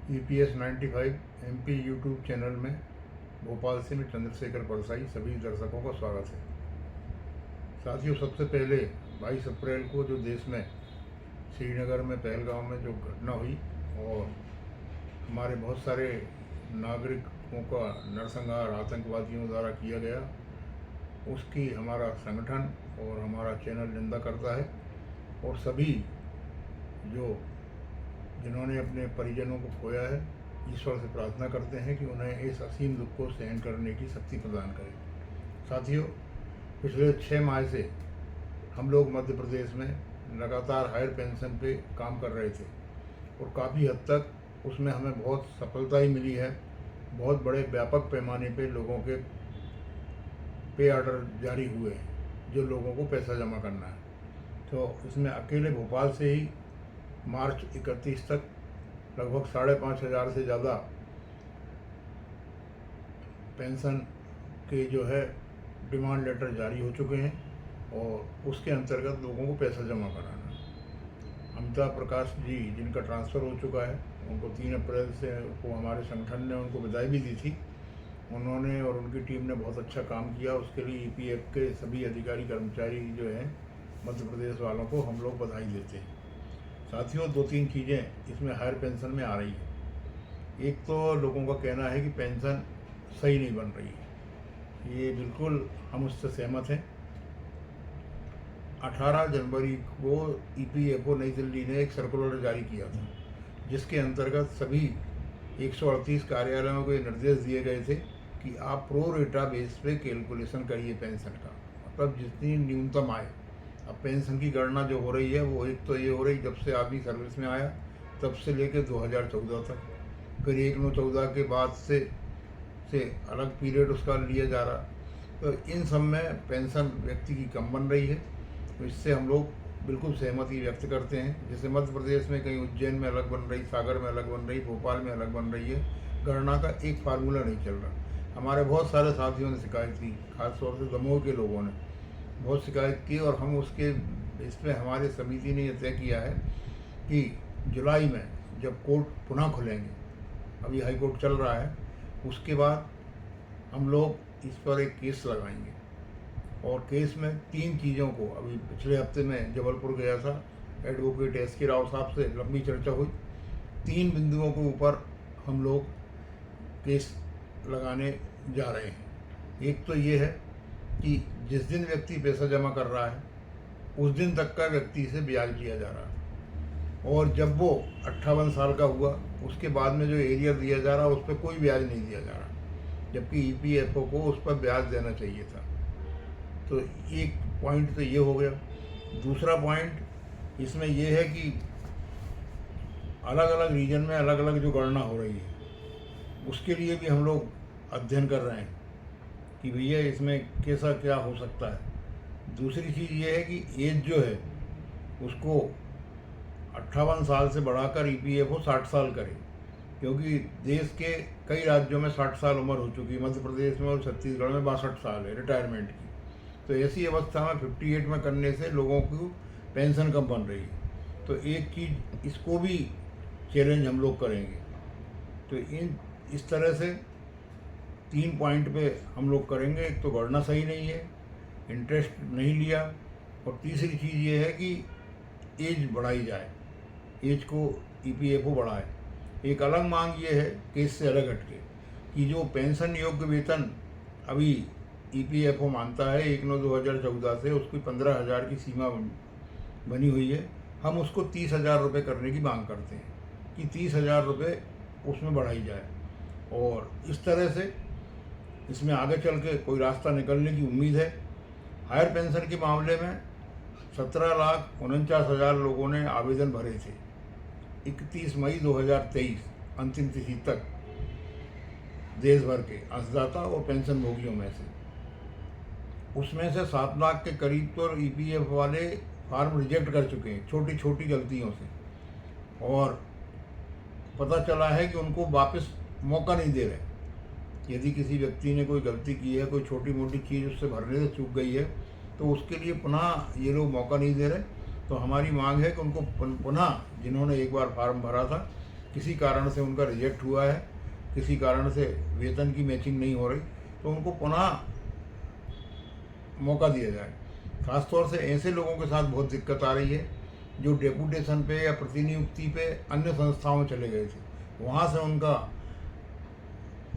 EPS 95 MP YouTube channel में भोपाल से मैं चंद्रशेखर परसाई सभी दर्शकों का स्वागत है। साथियों, सबसे पहले 22 अप्रैल को जो देश में श्रीनगर में पहलगाम में जो घटना हुई और हमारे बहुत सारे नागरिकों का नरसंहार आतंकवादियों द्वारा किया गया, उसकी हमारा संगठन और हमारा चैनल निंदा करता है। और सभी जिन्होंने अपने परिजनों को खोया है, ईश्वर से प्रार्थना करते हैं कि उन्हें इस असीम दुख को सहन करने की शक्ति प्रदान करे। साथियों, पिछले 6 माह से हम लोग मध्य प्रदेश में लगातार हायर पेंशन पे काम कर रहे थे और काफ़ी हद तक उसमें हमें बहुत सफलता ही मिली है। बहुत बड़े व्यापक पैमाने पे लोगों के पे ऑर्डर जारी हुए हैं जो लोगों को पैसा जमा करना है। तो इसमें अकेले भोपाल से ही मार्च 31 तक लगभग 5,500 से ज़्यादा पेंशन के जो है डिमांड लेटर जारी हो चुके हैं और उसके अंतर्गत लोगों को पैसा जमा कराना। अमिताभ प्रकाश जी जिनका ट्रांसफ़र हो चुका है, उनको 3 अप्रैल से को हमारे संगठन ने उनको विदाई भी दी थी। उन्होंने और उनकी टीम ने बहुत अच्छा काम किया। उसके लिए EPF के सभी अधिकारी कर्मचारी जो हैं मध्य प्रदेश वालों को हम लोग बधाई देते हैं। साथियों, 2-3 चीज़ें इसमें हायर पेंशन में आ रही है। एक तो लोगों का कहना है कि पेंशन सही नहीं बन रही है। ये बिल्कुल हम उससे सहमत हैं। 18 जनवरी को EPFO नई दिल्ली ने एक सर्कुलर जारी किया था जिसके अंतर्गत सभी 138 कार्यालयों को ये निर्देश दिए गए थे कि आप प्रो रेटा बेस पे कैलकुलेशन करिए पेंशन का, मतलब जितनी न्यूनतम आए। अब पेंशन की गणना जो हो रही है वो एक तो ये हो रही जब से आदमी सर्विस में आया तब से लेकर 2014 तक, फिर 1/9/14 के बाद से अलग पीरियड उसका लिया जा रहा। तो इन सब में पेंशन व्यक्ति की कम बन रही है। तो इससे हम लोग बिल्कुल सहमति व्यक्त करते हैं। जैसे मध्य प्रदेश में कहीं उज्जैन में अलग बन रही, सागर में अलग बन रही, भोपाल में अलग बन रही है। गणना का एक फार्मूला नहीं चल रहा। हमारे बहुत सारे साथियों ने शिकायत की, खासतौर से दमोह के लोगों ने बहुत शिकायत की और हम उसके इसमें हमारी समिति ने यह तय किया है कि जुलाई में जब कोर्ट पुनः खुलेंगे, अभी हाई कोर्ट चल रहा है, उसके बाद हम लोग इस पर एक केस लगाएंगे। और केस में 3 चीज़ों को, अभी पिछले हफ्ते में जबलपुर गया था, एडवोकेट SK राव साहब से लंबी चर्चा हुई। 3 बिंदुओं के ऊपर हम लोग केस लगाने जा रहे हैं। एक तो ये है कि जिस दिन व्यक्ति पैसा जमा कर रहा है उस दिन तक का व्यक्ति से ब्याज लिया जा रहा है, और जब वो 58 साल का हुआ उसके बाद में जो एरियर दिया जा रहा है उस पर कोई ब्याज नहीं दिया जा रहा, जबकि EPFO को उस पर ब्याज देना चाहिए था। तो एक पॉइंट तो ये हो गया। दूसरा पॉइंट इसमें यह है कि अलग अलग रीजन में अलग अलग जो गणना हो रही है उसके लिए भी हम लोग अध्ययन कर रहे हैं कि भैया इसमें कैसा क्या हो सकता है। दूसरी चीज़ ये है कि एज जो है उसको 58 साल से बढ़ाकर EPFO 60 साल करे, क्योंकि देश के कई राज्यों में 60 साल उम्र हो चुकी है। मध्य प्रदेश में और छत्तीसगढ़ में 62 साल है रिटायरमेंट की। तो ऐसी अवस्था में 58 में करने से लोगों की पेंशन कम बन रही है। तो एक चीज़ इसको भी चैलेंज हम लोग करेंगे। तो इस तरह से 3 पॉइंट पे हम लोग करेंगे। एक तो गणना सही नहीं है, इंटरेस्ट नहीं लिया, और तीसरी चीज़ ये है कि एज बढ़ाई जाए, एज को EPFO बढ़ाए। एक अलग मांग ये है केस से अलग हटके कि जो पेंशन योग्य वेतन अभी EPFO मानता है 1/9/2014 से, उसकी 15,000 की सीमा बनी हुई है। हम उसको 30,000 रुपये करने की मांग करते हैं कि 30,000 रुपये उसमें बढ़ाई जाए। और इस तरह से इसमें आगे चल के कोई रास्ता निकलने की उम्मीद है। हायर पेंशन के मामले में 17,49,000 लोगों ने आवेदन भरे थे 31 मई 2023 अंतिम तिथि तक, देश भर के अंशदाता और पेंशन भोगियों में से। उसमें से 7 लाख के करीब तो EPF वाले फार्म रिजेक्ट कर चुके हैं छोटी छोटी गलतियों से, और पता चला है कि उनको वापस मौका नहीं दे रहे। यदि किसी व्यक्ति ने कोई गलती की है, कोई छोटी मोटी चीज़ उससे भरने से चूक गई है, तो उसके लिए पुनः ये लोग मौका नहीं दे रहे। तो हमारी मांग है कि उनको पुनः, जिन्होंने एक बार फार्म भरा था, किसी कारण से उनका रिजेक्ट हुआ है, किसी कारण से वेतन की मैचिंग नहीं हो रही, तो उनको पुनः मौका दिया जाए। खासतौर से ऐसे लोगों के साथ बहुत दिक्कत आ रही है जो डेपुटेशन पे या प्रतिनियुक्ति पे अन्य संस्थाओं में चले गए थे, वहाँ से उनका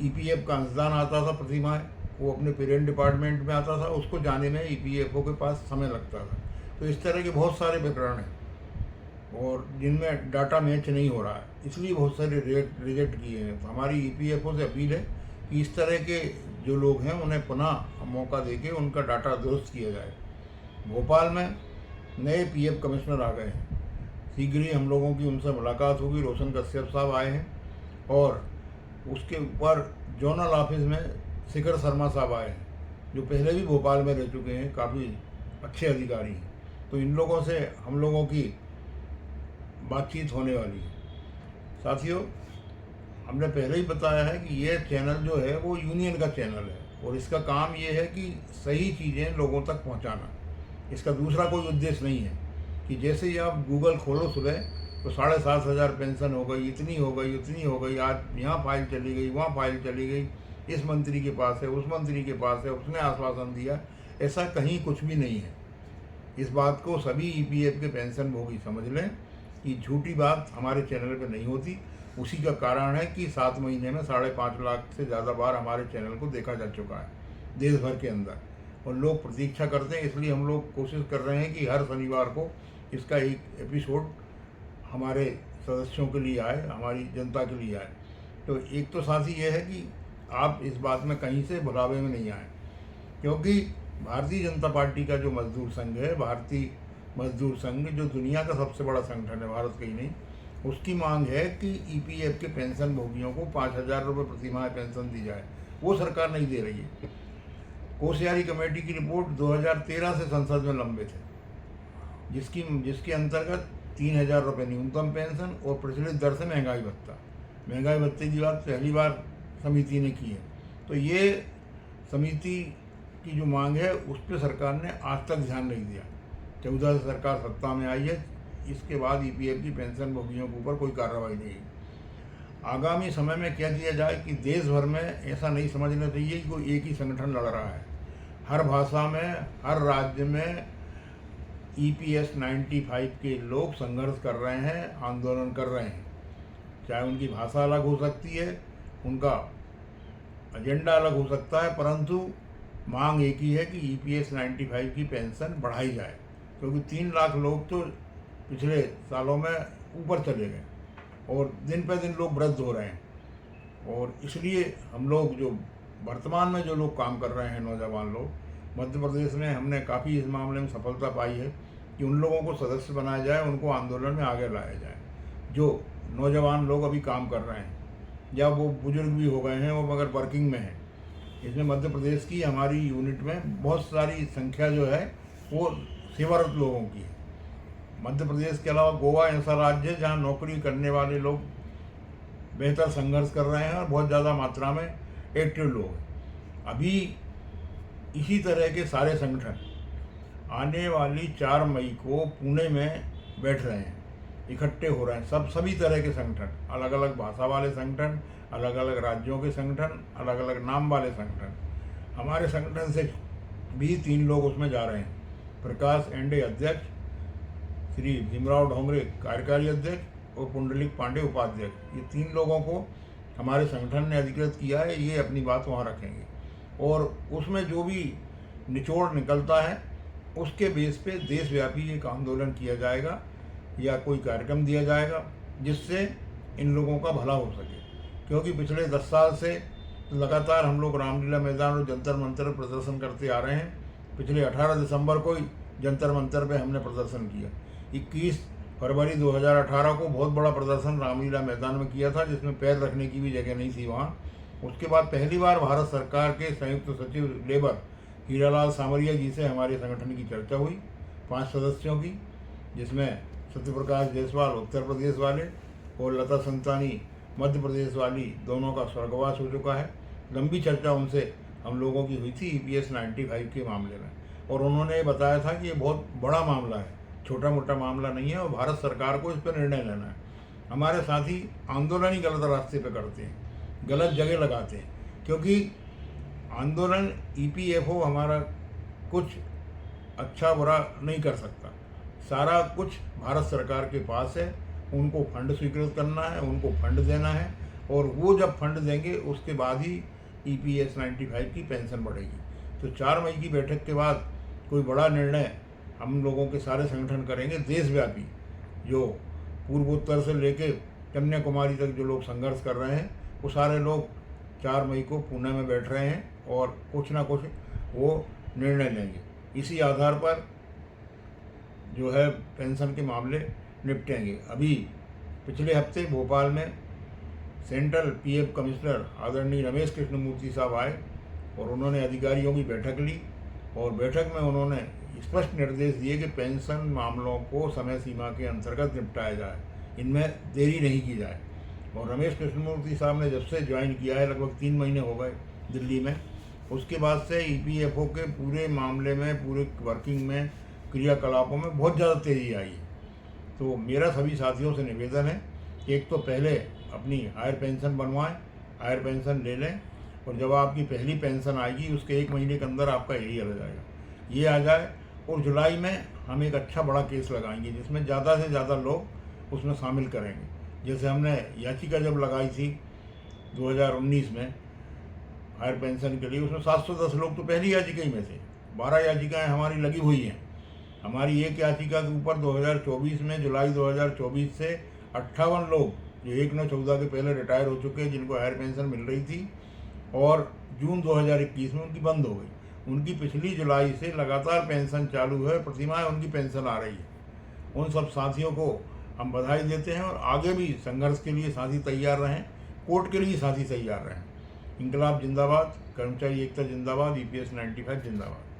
ईपीएफ का अंशदान आता था प्रतिमाह, वो अपने पेरेंट डिपार्टमेंट में आता था, उसको जाने में ईपीएफओ के पास समय लगता था। तो इस तरह के बहुत सारे प्रकरण हैं और जिनमें डाटा मैच नहीं हो रहा है, इसलिए बहुत सारे रिजेक्ट किए हैं। तो हमारी ईपीएफओ से अपील है कि इस तरह के जो लोग हैं उन्हें पुनः मौका देके उनका डाटा दुरुस्त किया जाए। भोपाल में नए पीएफ कमिश्नर आ गए हैं, शीघ्र ही हम लोगों की उनसे मुलाकात होगी। रोशन कश्यप साहब आए हैं और उसके ऊपर जोनल ऑफिस में शिखर शर्मा साहब आए हैं, जो पहले भी भोपाल में रह चुके हैं, काफ़ी अच्छे अधिकारी हैं। तो इन लोगों से हम लोगों की बातचीत होने वाली है। साथियों, हमने पहले ही बताया है कि ये चैनल जो है वो यूनियन का चैनल है और इसका काम ये है कि सही चीज़ें लोगों तक पहुंचाना। इसका दूसरा कोई उद्देश्य नहीं है कि जैसे ही आप गूगल खोलो सुबह तो 7,500 पेंशन हो गई, इतनी हो गई, उतनी हो गई, आज यहाँ फाइल चली गई, वहाँ फाइल चली गई, इस मंत्री के पास है, उस मंत्री के पास है, उसने आश्वासन दिया। ऐसा कहीं कुछ भी नहीं है। इस बात को सभी ईपीएफ के पेंशन भोगी समझ लें कि झूठी बात हमारे चैनल पर नहीं होती। उसी का कारण है कि 7 महीने में 5.5 लाख से ज़्यादा बार हमारे चैनल को देखा जा चुका है देश भर के अंदर, और लोग प्रतीक्षा करते हैं। इसलिए हम लोग कोशिश कर रहे हैं कि हर शनिवार को इसका एक एपिसोड हमारे सदस्यों के लिए आए, हमारी जनता के लिए आए। तो एक तो साथ ही ये है कि आप इस बात में कहीं से भुलावे में नहीं आए, क्योंकि भारतीय जनता पार्टी का जो मजदूर संघ है, भारतीय मजदूर संघ जो दुनिया का सबसे बड़ा संगठन है, भारत का ही नहीं, उसकी मांग है कि ईपीएफ के पेंशन भोगियों को 5,000 रुपये प्रतिमाह पेंशन दी जाए। वो सरकार नहीं दे रही है। कोश्यारी कमेटी की रिपोर्ट 2013 से संसद में लंबित है, जिसके अंतर्गत 3,000 रुपये न्यूनतम पेंशन और प्रचलित दर से महंगाई भत्ते की बात पहली बार समिति ने की है। तो ये समिति की जो मांग है उस पर सरकार ने आज तक ध्यान नहीं दिया। 14 से सरकार सत्ता में आई है, इसके बाद ईपीएफ की पेंशन भोगियों के ऊपर कोई कार्रवाई नहीं। आगामी समय में क्या किया जाए कि देश भर में ऐसा नहीं समझना चाहिए कि कोई एक ही संगठन लड़ रहा है। हर भाषा में, हर राज्य में EPS 95 के लोग संघर्ष कर रहे हैं, आंदोलन कर रहे हैं। चाहे उनकी भाषा अलग हो सकती है, उनका एजेंडा अलग हो सकता है, परंतु मांग एक ही है कि EPS 95 की पेंशन बढ़ाई जाए, क्योंकि 3 लाख लोग तो पिछले सालों में ऊपर चले गए और दिन पे दिन लोग वृद्ध हो रहे हैं। और इसलिए हम लोग जो वर्तमान में जो लोग काम कर रहे हैं, नौजवान लोग, मध्य प्रदेश में हमने काफ़ी इस मामले में सफलता पाई है कि उन लोगों को सदस्य बनाया जाए, उनको आंदोलन में आगे लाया जाए। जो नौजवान लोग अभी काम कर रहे हैं या वो बुजुर्ग भी हो गए हैं, वो मगर वर्किंग में हैं, इसमें मध्य प्रदेश की हमारी यूनिट में बहुत सारी संख्या जो है वो सेवारत लोगों की है। मध्य प्रदेश के अलावा गोवा ऐसा राज्य है जहाँ नौकरी करने वाले लोग बेहतर संघर्ष कर रहे हैं और बहुत ज़्यादा मात्रा में एक्टिव लोग हैं। अभी इसी तरह के सारे संगठन आने वाली 4 मई को पुणे में बैठ रहे हैं, इकट्ठे हो रहे हैं। सभी तरह के संगठन, अलग अलग भाषा वाले संगठन, अलग अलग राज्यों के संगठन, अलग अलग नाम वाले संगठन। हमारे संगठन से भी 3 लोग उसमें जा रहे हैं। प्रकाश एंडे अध्यक्ष, श्री भीमराव ढोंगरे कार्यकारी अध्यक्ष और पुंडलिक पांडे उपाध्यक्ष, ये 3 लोगों को हमारे संगठन ने अधिकृत किया है। ये अपनी बात वहाँ रखेंगे और उसमें जो भी निचोड़ निकलता है उसके बेस पे देशव्यापी एक आंदोलन किया जाएगा या कोई कार्यक्रम दिया जाएगा जिससे इन लोगों का भला हो सके। क्योंकि पिछले 10 साल से लगातार हम लोग रामलीला मैदान और जंतर मंतर प्रदर्शन करते आ रहे हैं। पिछले 18 दिसंबर को ही जंतर मंतर पे हमने प्रदर्शन किया। 21 फरवरी 2018 को बहुत बड़ा प्रदर्शन रामलीला मैदान में किया था, जिसमें पैर रखने की भी जगह नहीं थी वहाँ। उसके बाद पहली बार भारत सरकार के संयुक्त सचिव लेबर हीरालाल सामरिया जी से हमारे संगठन की चर्चा हुई 5 सदस्यों की, जिसमें सत्यप्रकाश जायसवाल उत्तर प्रदेश वाले और लता संतानी मध्य प्रदेश वाली, दोनों का स्वर्गवास हो चुका है। लंबी चर्चा उनसे हम लोगों की हुई थी EPS 95 के मामले में, और उन्होंने बताया था कि ये बहुत बड़ा मामला है, छोटा मोटा मामला नहीं है और भारत सरकार को इस पर निर्णय लेना है। हमारे साथी आंदोलन ही गलत रास्ते पे करते हैं, गलत जगह लगाते हैं, क्योंकि आंदोलन ईपीएफओ हमारा कुछ अच्छा बुरा नहीं कर सकता। सारा कुछ भारत सरकार के पास है, उनको फंड स्वीकृत करना है, उनको फंड देना है, और वो जब फंड देंगे उसके बाद ही ईपीएस 95 की पेंशन बढ़ेगी। तो 4 मई की बैठक के बाद कोई बड़ा निर्णय हम लोगों के सारे संगठन करेंगे देशव्यापी। जो पूर्वोत्तर से लेके कन्याकुमारी तक जो लोग संघर्ष कर रहे हैं, वो सारे लोग 4 मई को पुणे में बैठ रहे हैं और कुछ ना कुछ वो निर्णय लेंगे। इसी आधार पर जो है पेंशन के मामले निपटेंगे। अभी पिछले हफ्ते भोपाल में सेंट्रल पीएफ कमिश्नर आदरणीय रमेश कृष्णमूर्ति साहब आए और उन्होंने अधिकारियों की बैठक ली, और बैठक में उन्होंने स्पष्ट निर्देश दिए कि पेंशन मामलों को समय सीमा के अंतर्गत निपटाया जाए, इनमें देरी नहीं की जाए। और रमेश कृष्णमूर्ति साहब ने जब से ज्वाइन किया है, लगभग 3 महीने हो गए दिल्ली में, उसके बाद से ईपीएफओ के पूरे मामले में, पूरे वर्किंग में, क्रियाकलापों में बहुत ज़्यादा तेज़ी आई है। तो मेरा सभी साथियों से निवेदन है कि एक तो पहले अपनी हायर पेंशन बनवाएं, हायर पेंशन ले लें, और जब आपकी पहली पेंशन आएगी उसके 1 महीने के अंदर आपका यही आ जाएगा, ये आ जाए। और जुलाई में हम एक अच्छा बड़ा केस लगाएंगे जिसमें ज़्यादा से ज़्यादा लोग उसमें शामिल करेंगे। जैसे हमने याचिका जब लगाई थी 2019 में हायर पेंशन के लिए, उसमें 710 लोग तो पहली याचिका ही में थे। 12 याचिकाएँ हमारी लगी हुई हैं। हमारी एक याचिका के ऊपर 2024 में, जुलाई 2024 से 58 लोग जो 1/9/14 के पहले रिटायर हो चुके हैं, जिनको हायर पेंशन मिल रही थी, और जून 2021 में उनकी बंद हो गई। उनकी पिछली जुलाई से लगातार पेंशन चालू है, प्रतिमाह उनकी पेंशन आ रही है। उन सब साथियों को हम बधाई देते हैं, और आगे भी संघर्ष के लिए साथी तैयार रहें, कोर्ट के लिए साथी तैयार रहें। इंकलाब जिंदाबाद, कर्मचारी एकता जिंदाबाद, ईपीएस 95 जिंदाबाद।